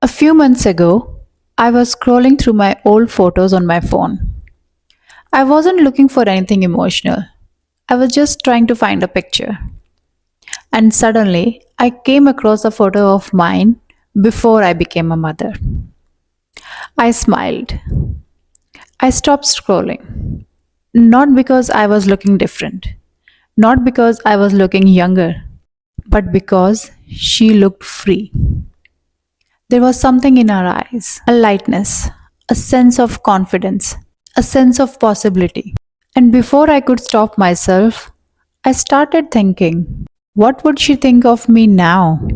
A few months ago, I was scrolling through my old photos on my phone. I wasn't looking for anything emotional. I was just trying to find a picture. And suddenly, I came across a photo of mine before I became a mother. I smiled. I stopped scrolling. Not because I was looking different, not because I was looking younger, but because she looked free. There was something in her eyes, a lightness, a sense of confidence, a sense of possibility. And before I could stop myself, I started thinking, what would she think of me now?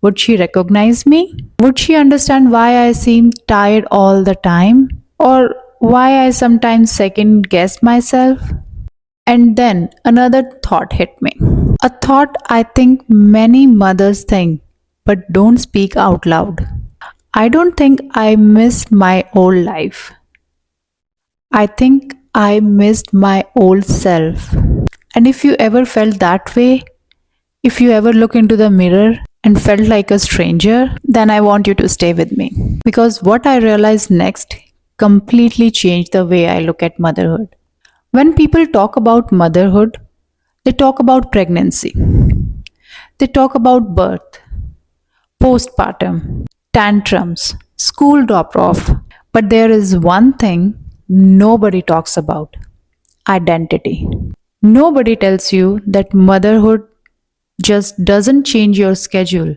Would she recognize me? Would she understand why I seem tired all the time? Or why I sometimes second guess myself? And then another thought hit me. A thought I think many mothers think but don't speak out loud. I don't think I missed my old life. I think I missed my old self. And if you ever felt that way, if you ever look into the mirror and felt like a stranger, then I want you to stay with me. Because what I realized next completely changed the way I look at motherhood. When people talk about motherhood, they talk about pregnancy, they talk about birth, postpartum, tantrums, school drop off. But there is one thing nobody talks about: identity. Nobody tells you that motherhood just doesn't change your schedule,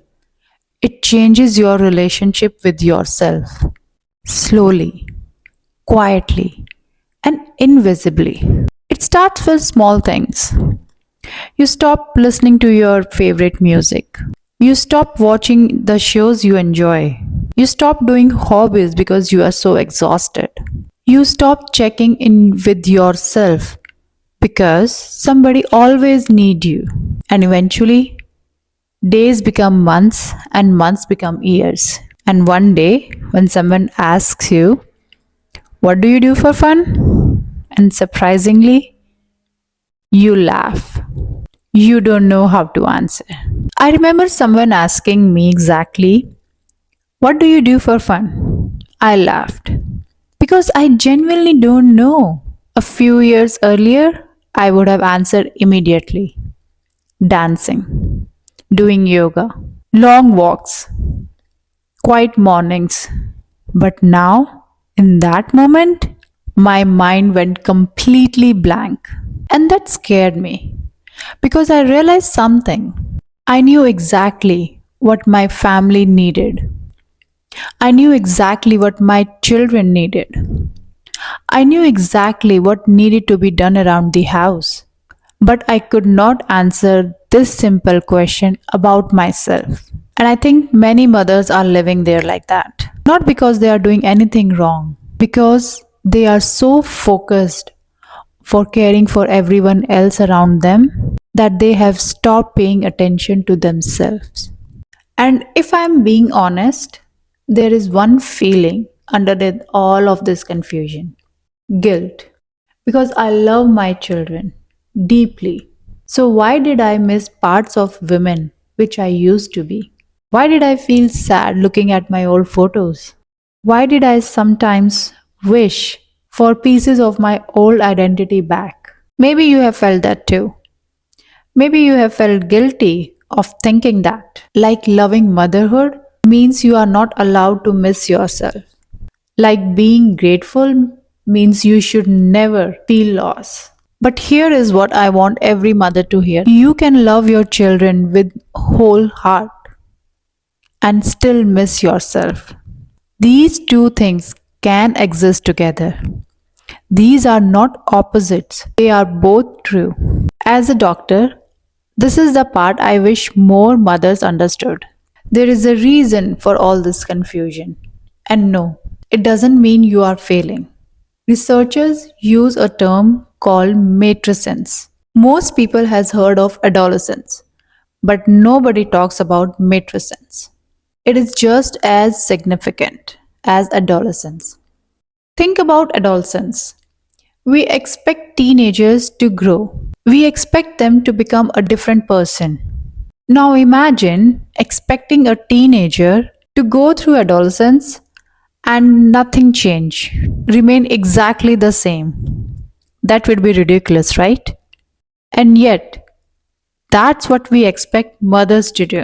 it changes your relationship with yourself. Slowly, quietly, and invisibly. It starts with small things. You stop listening to your favorite music. You stop watching the shows you enjoy. You stop doing hobbies because you are so exhausted. You stop checking in with yourself because somebody always need you. And eventually, days become months and months become years. And one day, when someone asks you, "What do you do for fun?" And surprisingly, you laugh. You don't know how to answer. I remember someone asking me exactly, "What do you do for fun?" I laughed because I genuinely don't know. A few years earlier, I would have answered immediately: dancing, doing yoga, long walks, quiet mornings. But now, in that moment, my mind went completely blank. And that scared me because I realized something. I knew exactly what my family needed. I knew exactly what my children needed. I knew exactly what needed to be done around the house. But I could not answer this simple question about myself. And I think many mothers are living there like that. Not because they are doing anything wrong, because they are so focused for caring for everyone else around them that they have stopped paying attention to themselves. And if I'm being honest, there is one feeling underneath all of this confusion: guilt. Because I love my children deeply. So, why did I miss parts of women which I used to be? Why did I feel sad looking at my old photos? Why did I sometimes wish for pieces of my old identity back? Maybe you have felt that too. Maybe you have felt guilty of thinking that, like loving motherhood means you are not allowed to miss yourself. Like being grateful means you should never feel loss. But here is what I want every mother to hear: you can love your children with whole heart and still miss yourself. These two things can exist together. These are not opposites, they are both true. As a doctor, this is the part I wish more mothers understood. There is a reason for all this confusion. And no, it doesn't mean you are failing. Researchers use a term called matrescence. Most people has heard of adolescence, but nobody talks about matrescence. It is just as significant as adolescence. Think about adolescence. We expect teenagers to grow. We expect them to become a different person. Now imagine expecting a teenager To go through adolescence and nothing change, remain exactly the same. That would be ridiculous, right? And yet, that's what we expect mothers to do.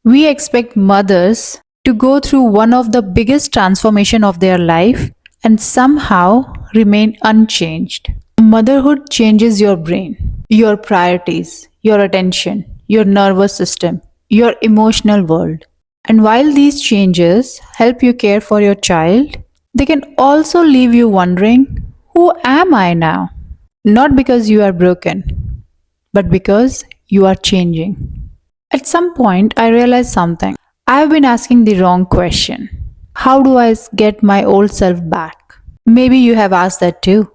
We expect mothers to go through one of the biggest transformation of their life and somehow remain unchanged. Motherhood changes your brain, your priorities, your attention, your nervous system, your emotional world. And while these changes help you care for your child, they can also leave you wondering, who am I now? Not because you are broken, but because you are changing. At some point, I realized something. I've been asking the wrong question. How do I get my old self back? Maybe you have asked that too.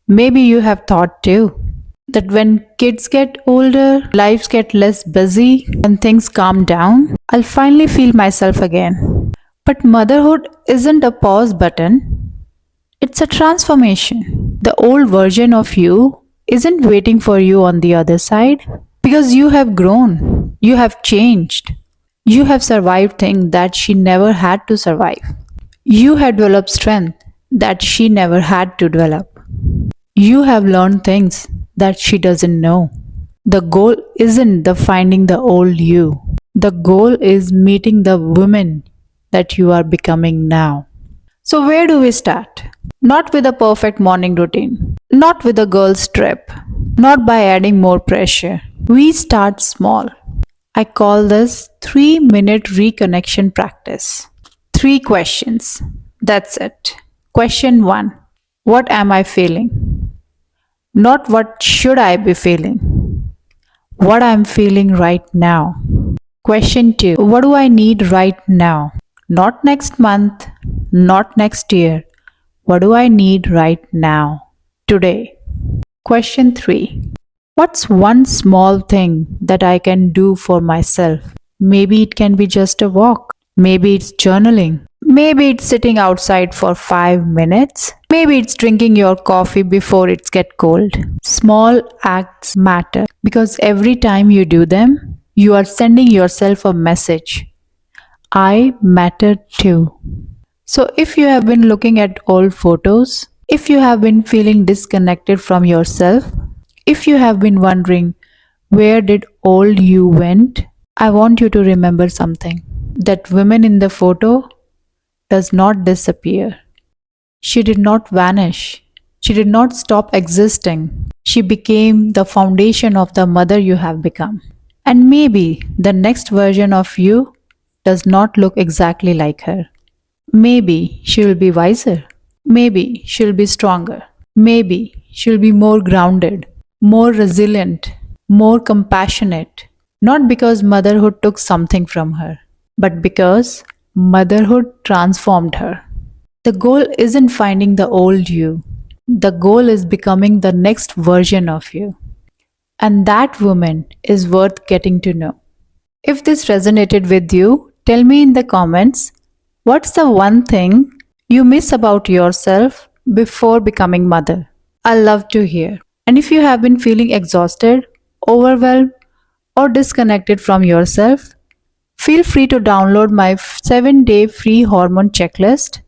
Maybe you have thought too that when kids get older, lives get less busy, and things calm down, I'll finally feel myself again. But motherhood isn't a pause button, it's a transformation. The old version of you isn't waiting for you on the other side because you have grown, you have changed, you have survived things that she never had to survive. You have developed strength that she never had to develop. You have learned things that she doesn't know. The goal isn't the finding the old you. The goal is meeting the woman that you are becoming now. So where do we start? Not with a perfect morning routine, not with a girl's trip, not by adding more pressure. We start small. I call this 3-minute reconnection practice. 3 questions. That's it. Question 1. What am I feeling? Not what should I be feeling? What I'm feeling right now. Question 2. What do I need right now? Not next month, not next year. What do I need right now? Today. Question 3. What's one small thing that I can do for myself? Maybe it can be just a walk. Maybe it's journaling. Maybe it's sitting outside for 5 minutes. Maybe it's drinking your coffee before it gets cold. Small acts matter because every time you do them, you are sending yourself a message. I matter too. So if you have been looking at old photos, if you have been feeling disconnected from yourself, if you have been wondering where did old you went, I want you to remember something. That woman in the photo does not disappear. She did not vanish. She did not stop existing. She became the foundation of the mother you have become. And maybe the next version of you does not look exactly like her. Maybe she will be wiser. Maybe she'll be stronger. Maybe she'll be more grounded, more resilient, more compassionate. Not because motherhood took something from her, but because motherhood transformed her. The goal isn't finding the old you. The goal is becoming the next version of you. And that woman is worth getting to know. If this resonated with you, tell me in the comments what's the one thing you miss about yourself before becoming mother. I love to hear. And if you have been feeling exhausted, overwhelmed, or disconnected from yourself, feel free to download my 7-day free hormone checklist.